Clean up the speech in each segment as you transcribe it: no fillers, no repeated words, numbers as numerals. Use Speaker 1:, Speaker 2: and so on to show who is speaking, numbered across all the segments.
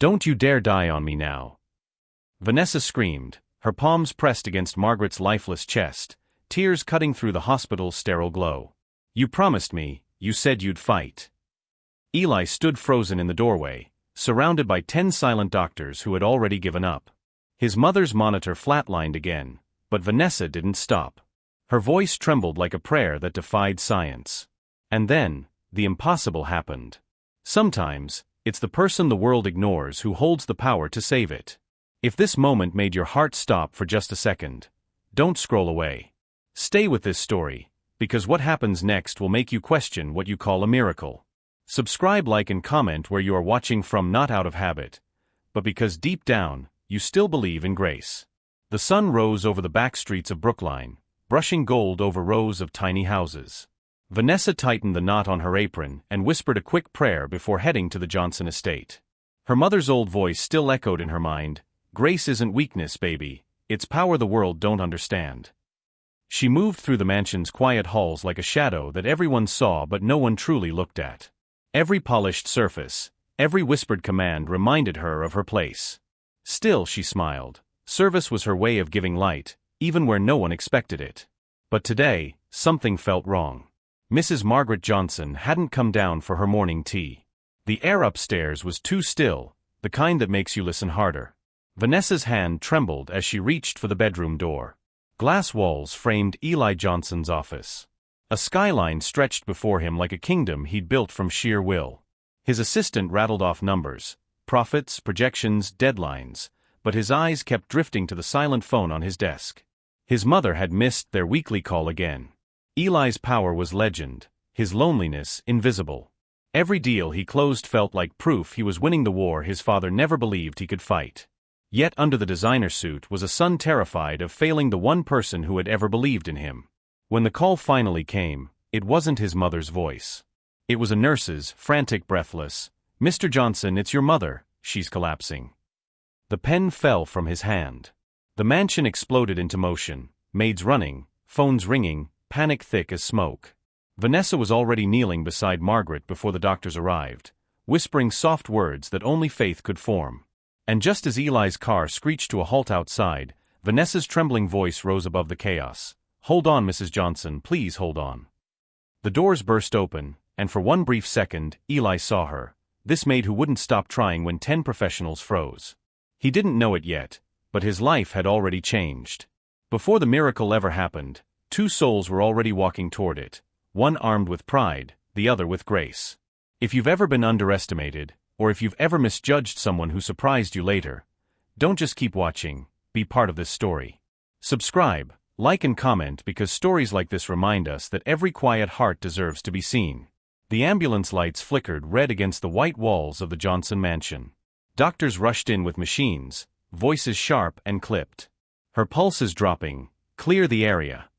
Speaker 1: Don't you dare die on me now. Vanessa screamed, her palms pressed against Margaret's lifeless chest, tears cutting through the hospital's sterile glow. You promised me, you said you'd fight. Eli stood frozen in the doorway, surrounded by 10 silent doctors who had already given up. His mother's monitor flatlined again, but Vanessa didn't stop. Her voice trembled like a prayer that defied science. And then, the impossible happened. Sometimes, it's the person the world ignores who holds the power to save it. If this moment made your heart stop for just a second, don't scroll away. Stay with this story, because what happens next will make you question what you call a miracle. Subscribe, like, and comment where you are watching from, not out of habit, but because deep down, you still believe in grace. The sun rose over the back streets of Brookline, brushing gold over rows of tiny houses. Vanessa tightened the knot on her apron and whispered a quick prayer before heading to the Johnson estate. Her mother's old voice still echoed in her mind, "Grace isn't weakness, baby, it's power the world don't understand." She moved through the mansion's quiet halls like a shadow that everyone saw but no one truly looked at. Every polished surface, every whispered command reminded her of her place. Still, she smiled. Service was her way of giving light, even where no one expected it. But today, something felt wrong. Mrs. Margaret Johnson hadn't come down for her morning tea. The air upstairs was too still, the kind that makes you listen harder. Vanessa's hand trembled as she reached for the bedroom door. Glass walls framed Eli Johnson's office. A skyline stretched before him like a kingdom he'd built from sheer will. His assistant rattled off numbers, profits, projections, deadlines, but his eyes kept drifting to the silent phone on his desk. His mother had missed their weekly call again. Eli's power was legend, his loneliness invisible. Every deal he closed felt like proof he was winning the war his father never believed he could fight. Yet under the designer suit was a son terrified of failing the one person who had ever believed in him. When the call finally came, it wasn't his mother's voice. It was a nurse's, frantic, breathless. "Mr. Johnson, it's your mother, she's collapsing." The pen fell from his hand. The mansion exploded into motion, maids running, phones ringing, panic thick as smoke. Vanessa was already kneeling beside Margaret before the doctors arrived, whispering soft words that only faith could form. And just as Eli's car screeched to a halt outside, Vanessa's trembling voice rose above the chaos. "Hold on, Mrs. Johnson, please hold on." The doors burst open, and for one brief second, Eli saw her, this maid who wouldn't stop trying when 10 professionals froze. He didn't know it yet, but his life had already changed. Before the miracle ever happened, 2 souls were already walking toward it, one armed with pride, the other with grace. If you've ever been underestimated, or if you've ever misjudged someone who surprised you later, don't just keep watching, be part of this story. Subscribe, like, and comment, because stories like this remind us that every quiet heart deserves to be seen. The ambulance lights flickered red against the white walls of the Johnson mansion. Doctors rushed in with machines, voices sharp and clipped. Her pulses dropping, "Clear the area."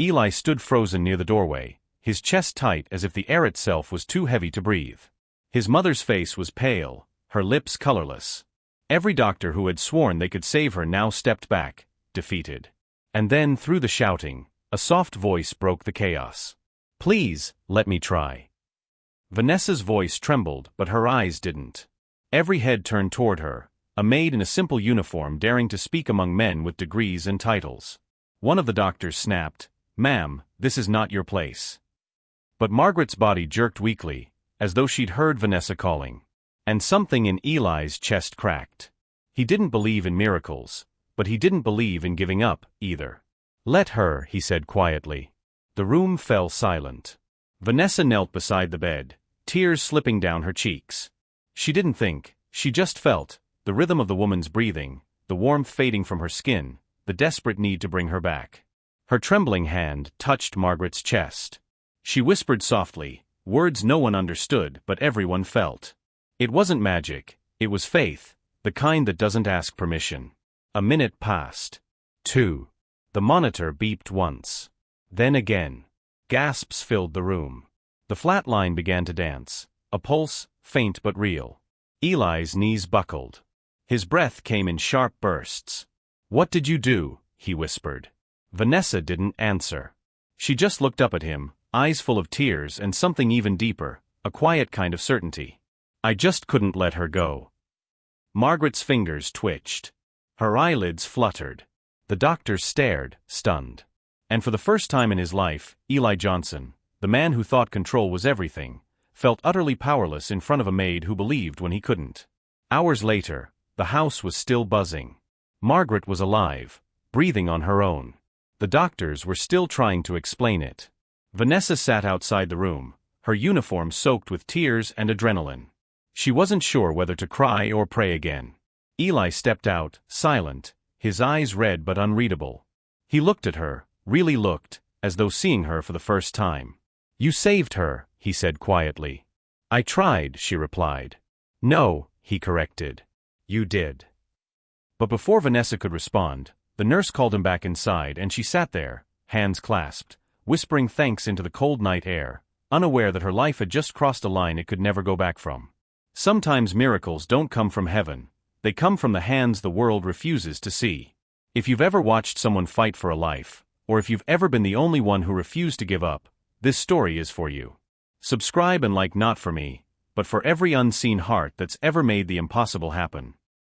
Speaker 1: Eli stood frozen near the doorway, his chest tight as if the air itself was too heavy to breathe. His mother's face was pale, her lips colorless. Every doctor who had sworn they could save her now stepped back, defeated. And then, through the shouting, a soft voice broke the chaos. "Please, let me try." Vanessa's voice trembled, but her eyes didn't. Every head turned toward her, a maid in a simple uniform daring to speak among men with degrees and titles. One of the doctors snapped, "Ma'am, this is not your place." But Margaret's body jerked weakly, as though she'd heard Vanessa calling. And something in Eli's chest cracked. He didn't believe in miracles, but he didn't believe in giving up, either. "Let her," he said quietly. The room fell silent. Vanessa knelt beside the bed, tears slipping down her cheeks. She didn't think, she just felt, the rhythm of the woman's breathing, the warmth fading from her skin, the desperate need to bring her back. Her trembling hand touched Margaret's chest. She whispered softly, words no one understood but everyone felt. It wasn't magic, it was faith, the kind that doesn't ask permission. A minute passed. 2. The monitor beeped once. Then again. Gasps filled the room. The flat line began to dance, a pulse, faint but real. Eli's knees buckled. His breath came in sharp bursts. "What did you do?" he whispered. Vanessa didn't answer. She just looked up at him, eyes full of tears and something even deeper, a quiet kind of certainty. "I just couldn't let her go." Margaret's fingers twitched. Her eyelids fluttered. The doctor stared, stunned. And for the first time in his life, Eli Johnson, the man who thought control was everything, felt utterly powerless in front of a maid who believed when he couldn't. Hours later, the house was still buzzing. Margaret was alive, breathing on her own. The doctors were still trying to explain it. Vanessa sat outside the room, her uniform soaked with tears and adrenaline. She wasn't sure whether to cry or pray again. Eli stepped out, silent, his eyes red but unreadable. He looked at her, really looked, as though seeing her for the first time. "You saved her," he said quietly. "I tried," she replied. "No," he corrected. "You did." But before Vanessa could respond, the nurse called him back inside and she sat there, hands clasped, whispering thanks into the cold night air, unaware that her life had just crossed a line it could never go back from. Sometimes miracles don't come from heaven, they come from the hands the world refuses to see. If you've ever watched someone fight for a life, or if you've ever been the only one who refused to give up, this story is for you. Subscribe and like, not for me, but for every unseen heart that's ever made the impossible happen.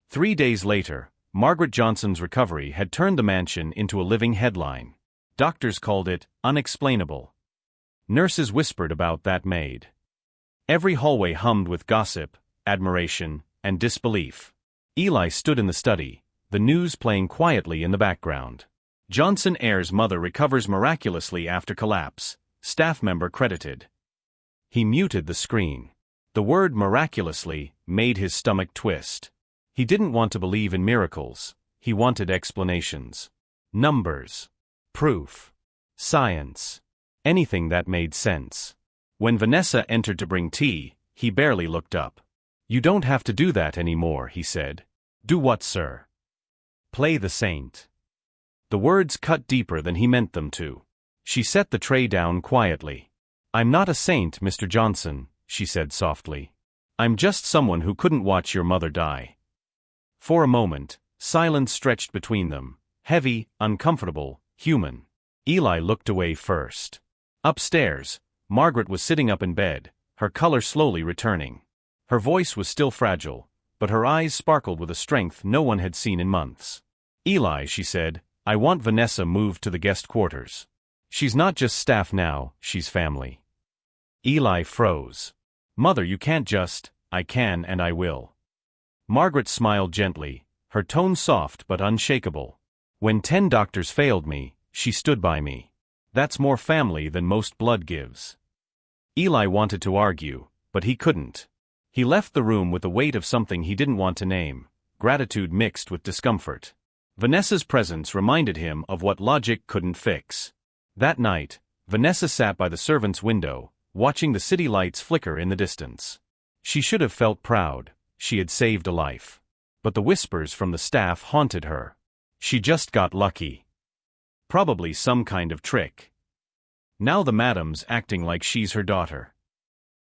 Speaker 1: 3 days later, Margaret Johnson's recovery had turned the mansion into a living headline. Doctors called it unexplainable. Nurses whispered about that maid. Every hallway hummed with gossip, admiration, and disbelief. Eli stood in the study, the news playing quietly in the background. Johnson heir's mother recovers miraculously after collapse, staff member credited. He muted the screen. The word miraculously made his stomach twist. He didn't want to believe in miracles, he wanted explanations. Numbers. Proof. Science. Anything that made sense. When Vanessa entered to bring tea, he barely looked up. "You don't have to do that anymore," he said. "Do what, sir?" "Play the saint." The words cut deeper than he meant them to. She set the tray down quietly. "I'm not a saint, Mr. Johnson," she said softly. "I'm just someone who couldn't watch your mother die." For a moment, silence stretched between them, heavy, uncomfortable, human. Eli looked away first. Upstairs, Margaret was sitting up in bed, her color slowly returning. Her voice was still fragile, but her eyes sparkled with a strength no one had seen in months. "Eli," she said, "I want Vanessa moved to the guest quarters. She's not just staff now, she's family." Eli froze. "Mother, you can't just." "I can and I will." Margaret smiled gently, her tone soft but unshakable. "When 10 doctors failed me, she stood by me. That's more family than most blood gives." Eli wanted to argue, but he couldn't. He left the room with the weight of something he didn't want to name, gratitude mixed with discomfort. Vanessa's presence reminded him of what logic couldn't fix. That night, Vanessa sat by the servant's window, watching the city lights flicker in the distance. She should have felt proud, she had saved a life. But the whispers from the staff haunted her. She just got lucky. Probably some kind of trick. Now the madam's acting like she's her daughter.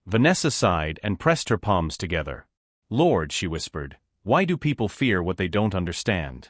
Speaker 1: Vanessa sighed and pressed her palms together. "Lord," she whispered, "why do people fear what they don't understand?"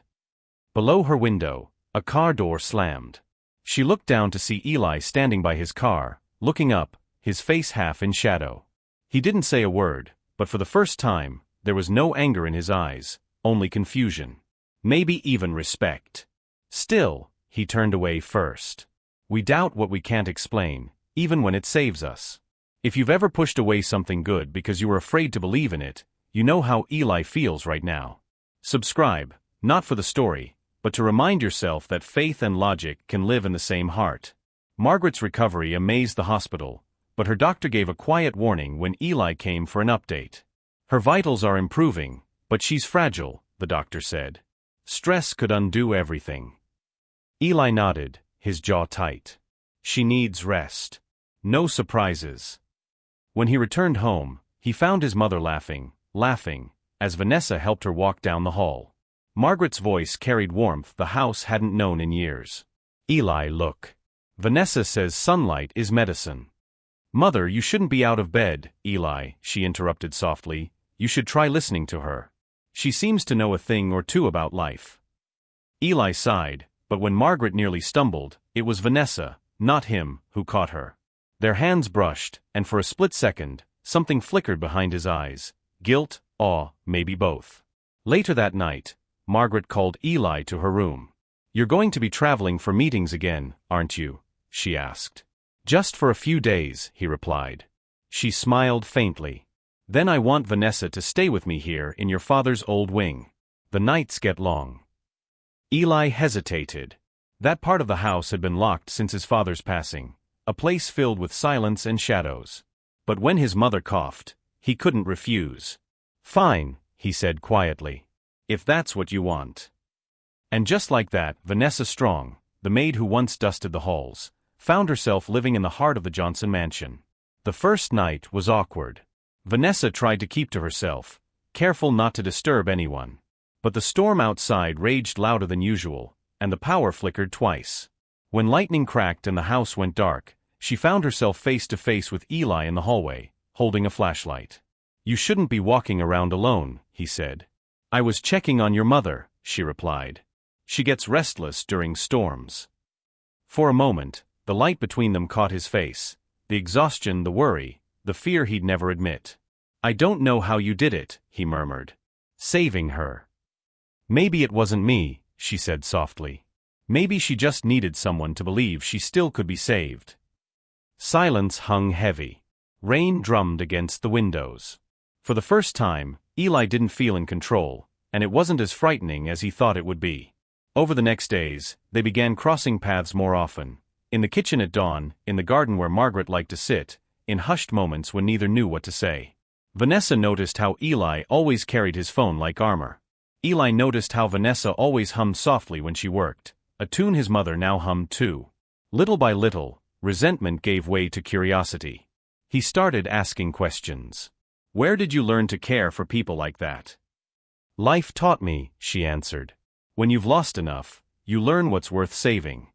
Speaker 1: Below her window, a car door slammed. She looked down to see Eli standing by his car, looking up, his face half in shadow. He didn't say a word, but for the first time, there was no anger in his eyes, only confusion. Maybe even respect. Still, he turned away first. We doubt what we can't explain, even when it saves us. If you've ever pushed away something good because you were afraid to believe in it, you know how Eli feels right now. Subscribe, not for the story, but to remind yourself that faith and logic can live in the same heart. Margaret's recovery amazed the hospital, but her doctor gave a quiet warning when Eli came for an update. "Her vitals are improving, but she's fragile," the doctor said. "Stress could undo everything." Eli nodded, his jaw tight. "She needs rest. No surprises." When he returned home, he found his mother laughing, as Vanessa helped her walk down the hall. Margaret's voice carried warmth the house hadn't known in years. "Eli, look. Vanessa says sunlight is medicine." "Mother, you shouldn't be out of bed, Eli," she interrupted softly. "You should try listening to her. She seems to know a thing or two about life." Eli sighed, but when Margaret nearly stumbled, it was Vanessa, not him, who caught her. Their hands brushed, and for a split second, something flickered behind his eyes. Guilt, awe, maybe both. Later that night, Margaret called Eli to her room. "You're going to be traveling for meetings again, aren't you?" she asked. "Just for a few days," he replied. She smiled faintly. "Then I want Vanessa to stay with me here in your father's old wing. The nights get long." Eli hesitated. That part of the house had been locked since his father's passing, a place filled with silence and shadows. But when his mother coughed, he couldn't refuse. "Fine," he said quietly. "If that's what you want." And just like that, Vanessa Strong, the maid who once dusted the halls, found herself living in the heart of the Johnson mansion. The first night was awkward. Vanessa tried to keep to herself, careful not to disturb anyone. But the storm outside raged louder than usual, and the power flickered twice. When lightning cracked and the house went dark, she found herself face to face with Eli in the hallway, holding a flashlight. "You shouldn't be walking around alone," he said. "I was checking on your mother," she replied. "She gets restless during storms." For a moment, the light between them caught his face, the exhaustion, the worry, the fear he'd never admit. "I don't know how you did it," he murmured. "Saving her." "Maybe it wasn't me," she said softly. "Maybe she just needed someone to believe she still could be saved." Silence hung heavy. Rain drummed against the windows. For the first time, Eli didn't feel in control, and it wasn't as frightening as he thought it would be. Over the next days, they began crossing paths more often. In the kitchen at dawn, in the garden where Margaret liked to sit, in hushed moments when neither knew what to say. Vanessa noticed how Eli always carried his phone like armor. Eli noticed how Vanessa always hummed softly when she worked, a tune his mother now hummed too. Little by little, resentment gave way to curiosity. He started asking questions. "Where did you learn to care for people like that?" "Life taught me," she answered. "When you've lost enough, you learn what's worth saving."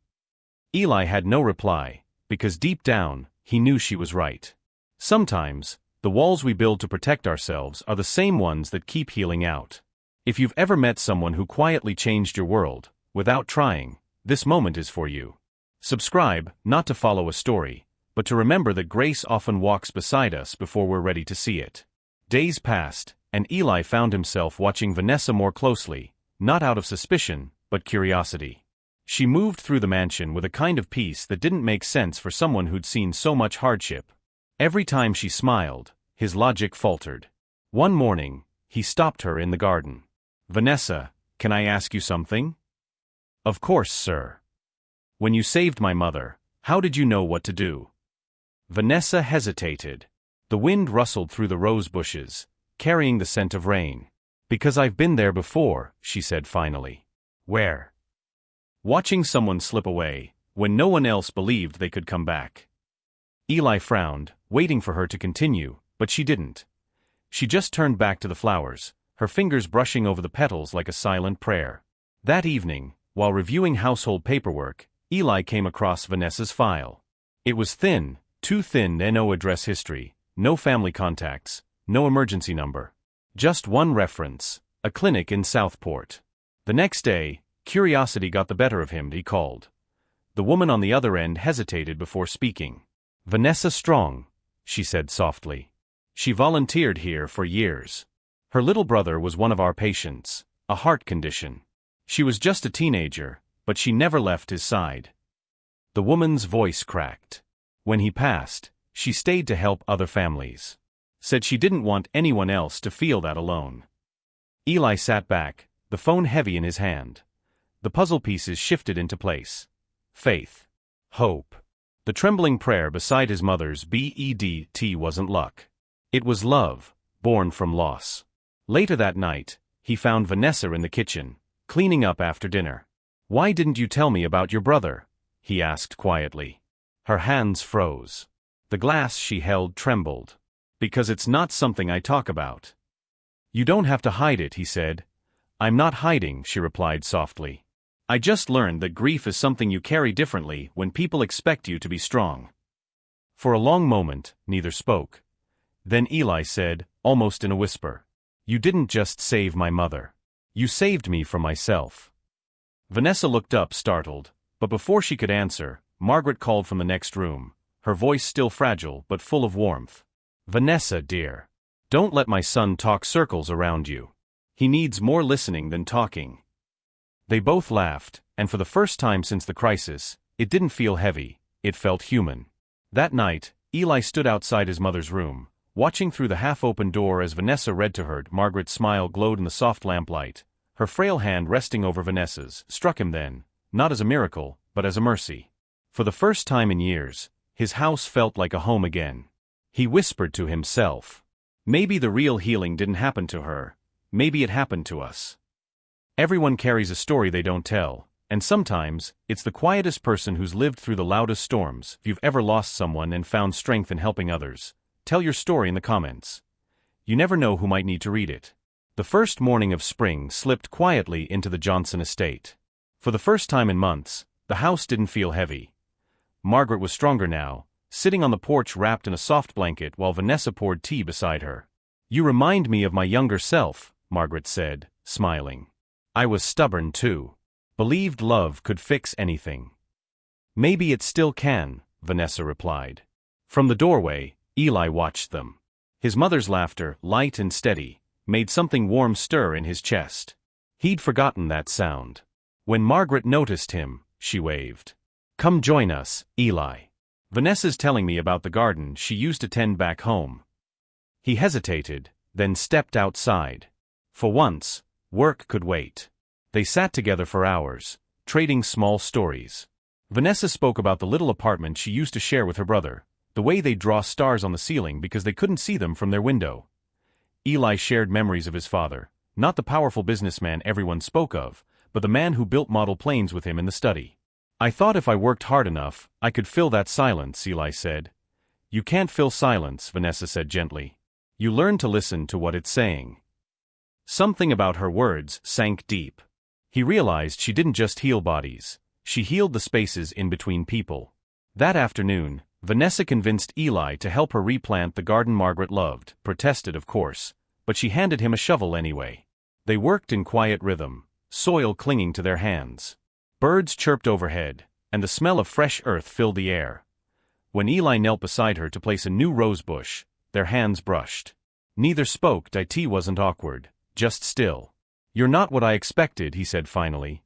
Speaker 1: Eli had no reply, because deep down, he knew she was right. Sometimes, the walls we build to protect ourselves are the same ones that keep healing out. If you've ever met someone who quietly changed your world, without trying, this moment is for you. Subscribe, not to follow a story, but to remember that grace often walks beside us before we're ready to see it. Days passed, and Eli found himself watching Vanessa more closely, not out of suspicion, but curiosity. She moved through the mansion with a kind of peace that didn't make sense for someone who'd seen so much hardship. Every time she smiled, his logic faltered. One morning, he stopped her in the garden. "Vanessa, can I ask you something?" "Of course, sir." "When you saved my mother, how did you know what to do?" Vanessa hesitated. The wind rustled through the rose bushes, carrying the scent of rain. "Because I've been there before," she said finally. "Where?" "Watching someone slip away, when no one else believed they could come back." Eli frowned, waiting for her to continue, but she didn't. She just turned back to the flowers, her fingers brushing over the petals like a silent prayer. That evening, while reviewing household paperwork, Eli came across Vanessa's file. It was thin, too thin, no address history, no family contacts, no emergency number. Just one reference, a clinic in Southport. The next day, curiosity got the better of him. He called. The woman on the other end hesitated before speaking. "Vanessa Strong," she said softly. "She volunteered here for years. Her little brother was one of our patients, a heart condition. She was just a teenager, but she never left his side." The woman's voice cracked. "When he passed, she stayed to help other families. Said she didn't want anyone else to feel that alone." Eli sat back, the phone heavy in his hand. The puzzle pieces shifted into place. Faith. Hope. The trembling prayer beside his mother's BEDT wasn't luck. It was love, born from loss. Later that night, he found Vanessa in the kitchen, cleaning up after dinner. "Why didn't you tell me about your brother?" he asked quietly. Her hands froze. The glass she held trembled. "Because it's not something I talk about." "You don't have to hide it," he said. "I'm not hiding," she replied softly. "I just learned that grief is something you carry differently when people expect you to be strong." For a long moment, neither spoke. Then Eli said, almost in a whisper, "You didn't just save my mother. You saved me from myself." Vanessa looked up, startled, but before she could answer, Margaret called from the next room, her voice still fragile but full of warmth. "Vanessa, dear. Don't let my son talk circles around you. He needs more listening than talking. They both laughed, and for the first time since the crisis, it didn't feel heavy, it felt human. That night, Eli stood outside his mother's room, watching through the half-open door as Vanessa read to her. Margaret's smile glowed in the soft lamplight. Her frail hand resting over Vanessa's struck him then, not as a miracle, but as a mercy. For the first time in years, his house felt like a home again. He whispered to himself, "Maybe the real healing didn't happen to her, maybe it happened to us." Everyone carries a story they don't tell, and sometimes, it's the quietest person who's lived through the loudest storms. If you've ever lost someone and found strength in helping others, tell your story in the comments. You never know who might need to read it. The first morning of spring slipped quietly into the Johnson estate. For the first time in months, the house didn't feel heavy. Margaret was stronger now, sitting on the porch wrapped in a soft blanket while Vanessa poured tea beside her. "You remind me of my younger self," Margaret said, smiling. "I was stubborn too. Believed love could fix anything." "Maybe it still can," Vanessa replied. From the doorway, Eli watched them. His mother's laughter, light and steady, made something warm stir in his chest. He'd forgotten that sound. When Margaret noticed him, she waved. "Come join us, Eli. Vanessa's telling me about the garden she used to tend back home." He hesitated, then stepped outside. For once, work could wait. They sat together for hours, trading small stories. Vanessa spoke about the little apartment she used to share with her brother, the way they'd draw stars on the ceiling because they couldn't see them from their window. Eli shared memories of his father, not the powerful businessman everyone spoke of, but the man who built model planes with him in the study. "I thought if I worked hard enough, I could fill that silence," Eli said. "You can't fill silence," Vanessa said gently. "You learn to listen to what it's saying." Something about her words sank deep. He realized she didn't just heal bodies, she healed the spaces in between people. That afternoon, Vanessa convinced Eli to help her replant the garden Margaret loved, protested of course, but she handed him a shovel anyway. They worked in quiet rhythm, soil clinging to their hands. Birds chirped overhead, and the smell of fresh earth filled the air. When Eli knelt beside her to place a new rose bush, their hands brushed. Neither spoke. It wasn't awkward, just still. "You're not what I expected," he said finally.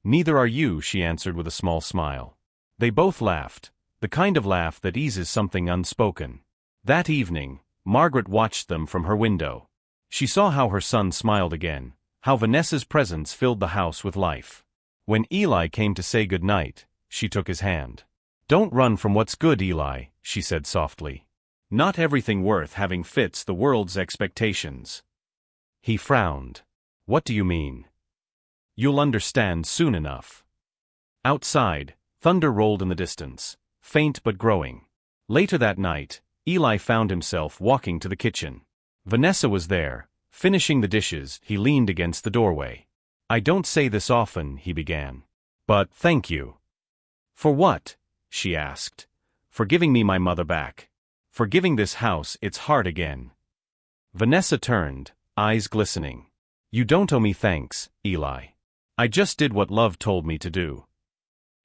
Speaker 1: "Neither are you," she answered with a small smile. They both laughed, the kind of laugh that eases something unspoken. That evening, Margaret watched them from her window. She saw how her son smiled again, how Vanessa's presence filled the house with life. When Eli came to say goodnight, she took his hand. "Don't run from what's good, Eli," she said softly. "Not everything worth having fits the world's expectations." He frowned. "What do you mean?" "You'll understand soon enough." Outside, thunder rolled in the distance, faint but growing. Later that night, Eli found himself walking to the kitchen. Vanessa was there, finishing the dishes. He leaned against the doorway. "I don't say this often," he began. "But thank you." "For what?" she asked. "For giving me my mother back. For giving this house its heart again." Vanessa turned, eyes glistening. "You don't owe me thanks, Eli. I just did what love told me to do."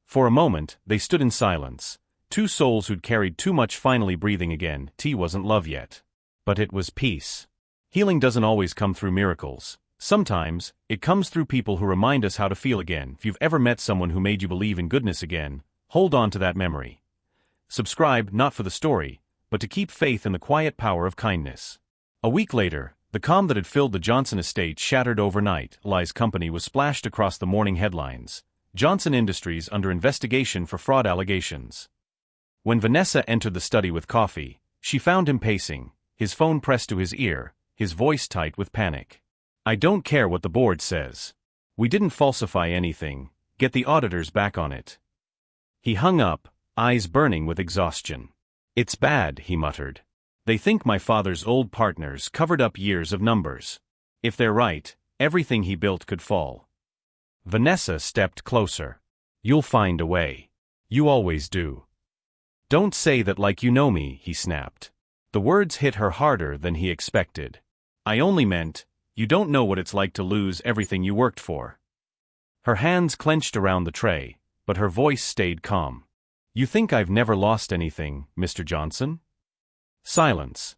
Speaker 1: For a moment, they stood in silence, two souls who'd carried too much finally breathing again. Tea wasn't love yet. But it was peace. Healing doesn't always come through miracles. Sometimes, it comes through people who remind us how to feel again. If you've ever met someone who made you believe in goodness again, hold on to that memory. Subscribe not for the story, but to keep faith in the quiet power of kindness. A week later, the calm that had filled the Johnson estate shattered overnight. Eli's company was splashed across the morning headlines. Johnson Industries under investigation for fraud allegations. When Vanessa entered the study with coffee, she found him pacing, his phone pressed to his ear, his voice tight with panic. "I don't care what the board says. We didn't falsify anything, get the auditors back on it." He hung up, eyes burning with exhaustion. "It's bad," he muttered. "They think my father's old partners covered up years of numbers. If they're right, everything he built could fall." Vanessa stepped closer. "You'll find a way. You always do." "Don't say that like you know me," he snapped. The words hit her harder than he expected. "I only meant, you don't know what it's like to lose everything you worked for." Her hands clenched around the tray, but her voice stayed calm. "You think I've never lost anything, Mr. Johnson?" Silence.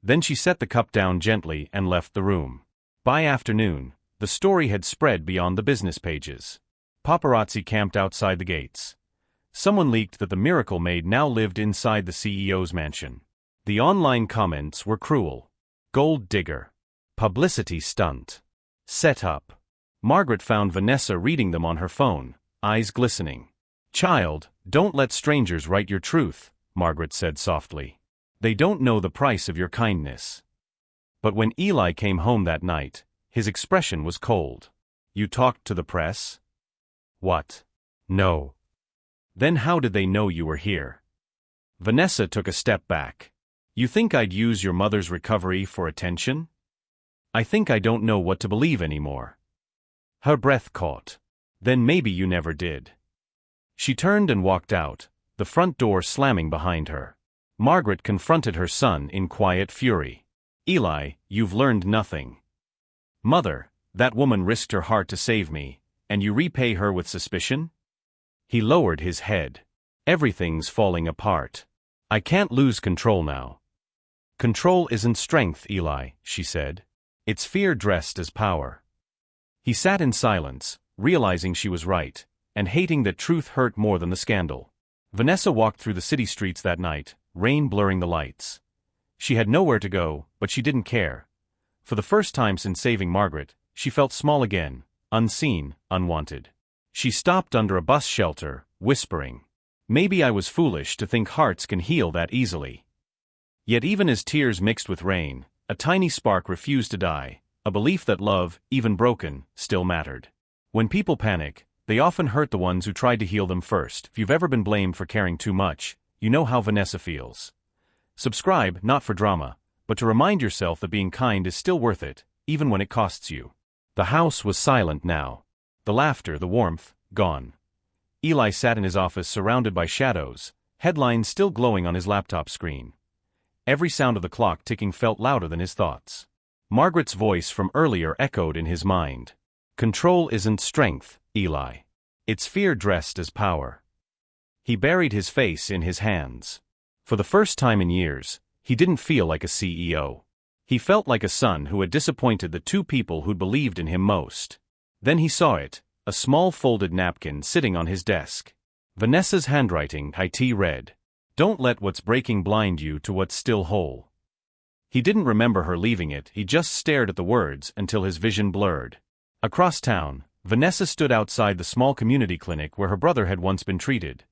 Speaker 1: Then she set the cup down gently and left the room. By afternoon, the story had spread beyond the business pages. Paparazzi camped outside the gates. Someone leaked that the miracle maid now lived inside the CEO's mansion. The online comments were cruel. Gold digger. Publicity stunt. Set up. Margaret found Vanessa reading them on her phone, eyes glistening. "Child, don't let strangers write your truth," Margaret said softly. "They don't know the price of your kindness." But when Eli came home that night, his expression was cold. "You talked to the press?" "What? No." "Then how did they know you were here?" Vanessa took a step back. "You think I'd use your mother's recovery for attention? I think I don't know what to believe anymore." Her breath caught. "Then maybe you never did." She turned and walked out, the front door slamming behind her. Margaret confronted her son in quiet fury. "Eli, you've learned nothing." "Mother, that woman risked her heart to save me, and you repay her with suspicion?" He lowered his head. "Everything's falling apart. I can't lose control now." "Control isn't strength, Eli," she said. "It's fear dressed as power." He sat in silence, realizing she was right, and hating that truth hurt more than the scandal. Vanessa walked through the city streets that night, rain blurring the lights. She had nowhere to go, but she didn't care. For the first time since saving Margaret, she felt small again, unseen, unwanted. She stopped under a bus shelter, whispering, "Maybe I was foolish to think hearts can heal that easily." Yet even as tears mixed with rain, a tiny spark refused to die, a belief that love, even broken, still mattered. When people panic, they often hurt the ones who tried to heal them first. If you've ever been blamed for caring too much, you know how Vanessa feels. Subscribe, not for drama, but to remind yourself that being kind is still worth it, even when it costs you. The house was silent now. The laughter, the warmth, gone. Eli sat in his office surrounded by shadows, headlines still glowing on his laptop screen. Every sound of the clock ticking felt louder than his thoughts. Margaret's voice from earlier echoed in his mind. "Control isn't strength, Eli. It's fear dressed as power." He buried his face in his hands. For the first time in years, he didn't feel like a CEO. He felt like a son who had disappointed the two people who'd believed in him most. Then he saw it, a small folded napkin sitting on his desk. Vanessa's handwriting, IT read, "Don't let what's breaking blind you to what's still whole." He didn't remember her leaving it, he just stared at the words until his vision blurred. Across town, Vanessa stood outside the small community clinic where her brother had once been treated.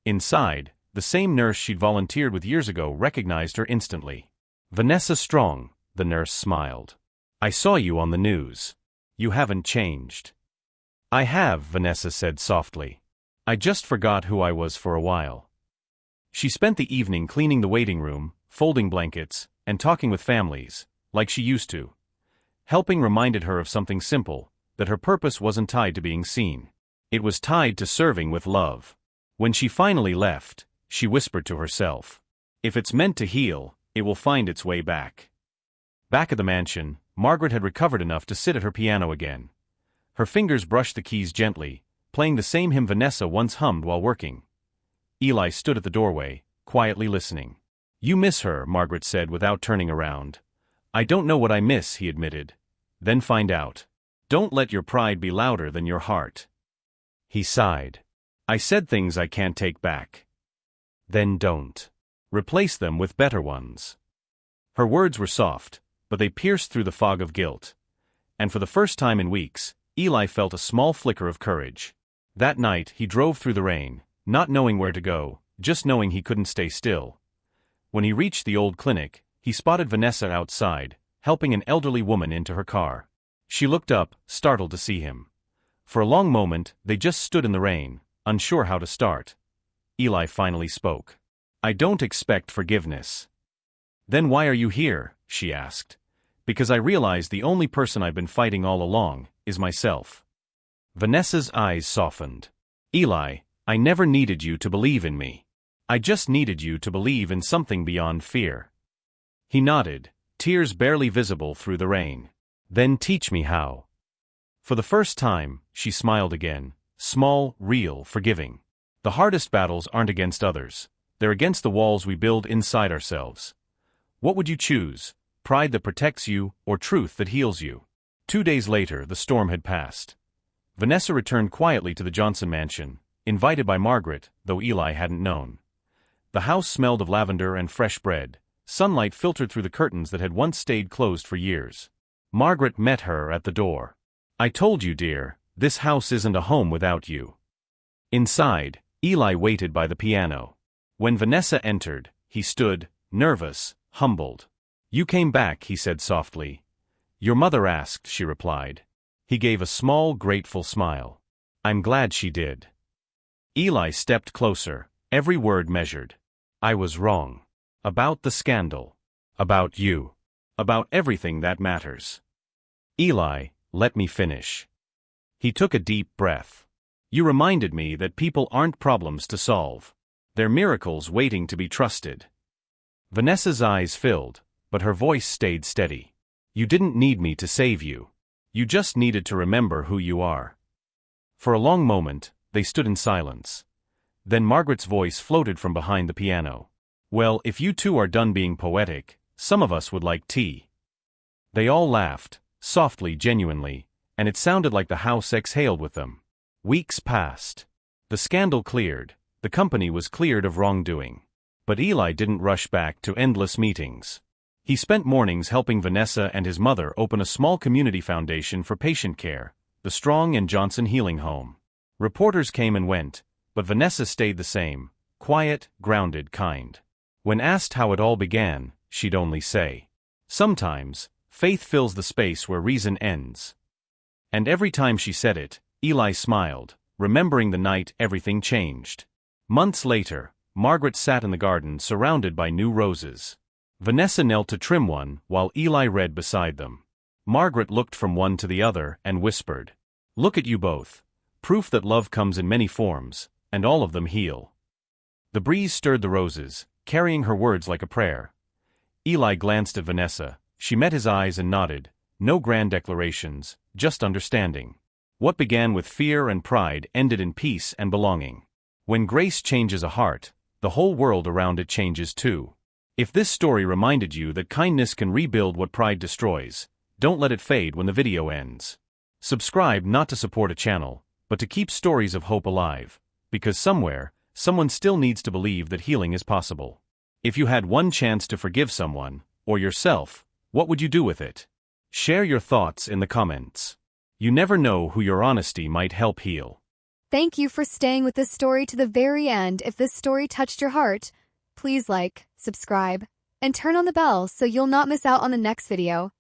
Speaker 1: Inside, the same nurse she'd volunteered with years ago recognized her instantly. "Vanessa Strong," the nurse smiled. "I saw you on the news. You haven't changed." "I have," Vanessa said softly. "I just forgot who I was for a while." She spent the evening cleaning the waiting room, folding blankets, and talking with families, like she used to. Helping reminded her of something simple, that her purpose wasn't tied to being seen. It was tied to serving with love. When she finally left, she whispered to herself, "If it's meant to heal, it will find its way back." Back at the mansion, Margaret had recovered enough to sit at her piano again. Her fingers brushed the keys gently, playing the same hymn Vanessa once hummed while working. Eli stood at the doorway, quietly listening. "You miss her," Margaret said without turning around. "I don't know what I miss," he admitted. "Then find out. Don't let your pride be louder than your heart." He sighed. "I said things I can't take back." "Then don't. Replace them with better ones." Her words were soft, but they pierced through the fog of guilt. And for the first time in weeks, Eli felt a small flicker of courage. That night, he drove through the rain, not knowing where to go, just knowing he couldn't stay still. When he reached the old clinic, he spotted Vanessa outside, helping an elderly woman into her car. She looked up, startled to see him. For a long moment, they just stood in the rain, unsure how to start. Eli finally spoke. "I don't expect forgiveness." "Then why are you here?" she asked. "Because I realize the only person I've been fighting all along is myself." Vanessa's eyes softened. "Eli, I never needed you to believe in me. I just needed you to believe in something beyond fear." He nodded, tears barely visible through the rain. "Then teach me how." For the first time, she smiled again, small, real, forgiving. The hardest battles aren't against others. They're against the walls we build inside ourselves. What would you choose? Pride that protects you, or truth that heals you? 2 days later, the storm had passed. Vanessa returned quietly to the Johnson mansion, invited by Margaret, though Eli hadn't known. The house smelled of lavender and fresh bread. Sunlight filtered through the curtains that had once stayed closed for years. Margaret met her at the door. "I told you, dear, this house isn't a home without you." Inside, Eli waited by the piano. When Vanessa entered, he stood, nervous, humbled. "You came back," he said softly. "Your mother asked," she replied. He gave a small, grateful smile. "I'm glad she did." Eli stepped closer, every word measured. "I was wrong. About the scandal. About you. About everything that matters." "Eli, let me finish." He took a deep breath. "You reminded me that people aren't problems to solve. They're miracles waiting to be trusted." Vanessa's eyes filled, but her voice stayed steady. "You didn't need me to save you. You just needed to remember who you are." For a long moment, they stood in silence. Then Margaret's voice floated from behind the piano. "Well, if you two are done being poetic, some of us would like tea." They all laughed, softly, genuinely, and it sounded like the house exhaled with them. Weeks passed. The scandal cleared. The company was cleared of wrongdoing. But Eli didn't rush back to endless meetings. He spent mornings helping Vanessa and his mother open a small community foundation for patient care, the Strong and Johnson Healing Home. Reporters came and went, but Vanessa stayed the same, quiet, grounded, kind. When asked how it all began, she'd only say, "Sometimes, faith fills the space where reason ends." And every time she said it, Eli smiled, remembering the night everything changed. Months later, Margaret sat in the garden surrounded by new roses. Vanessa knelt to trim one while Eli read beside them. Margaret looked from one to the other and whispered, "Look at you both. Proof that love comes in many forms, and all of them heal." The breeze stirred the roses, carrying her words like a prayer. Eli glanced at Vanessa. She met his eyes and nodded. No grand declarations, just understanding. What began with fear and pride ended in peace and belonging. When grace changes a heart, the whole world around it changes too. If this story reminded you that kindness can rebuild what pride destroys, don't let it fade when the video ends. Subscribe not to support a channel, but to keep stories of hope alive, because somewhere, someone still needs to believe that healing is possible. If you had one chance to forgive someone, or yourself, what would you do with it? Share your thoughts in the comments. You never know who your honesty might help heal.
Speaker 2: Thank you for staying with this story to the very end. If this story touched your heart, please like, subscribe, and turn on the bell so you'll not miss out on the next video.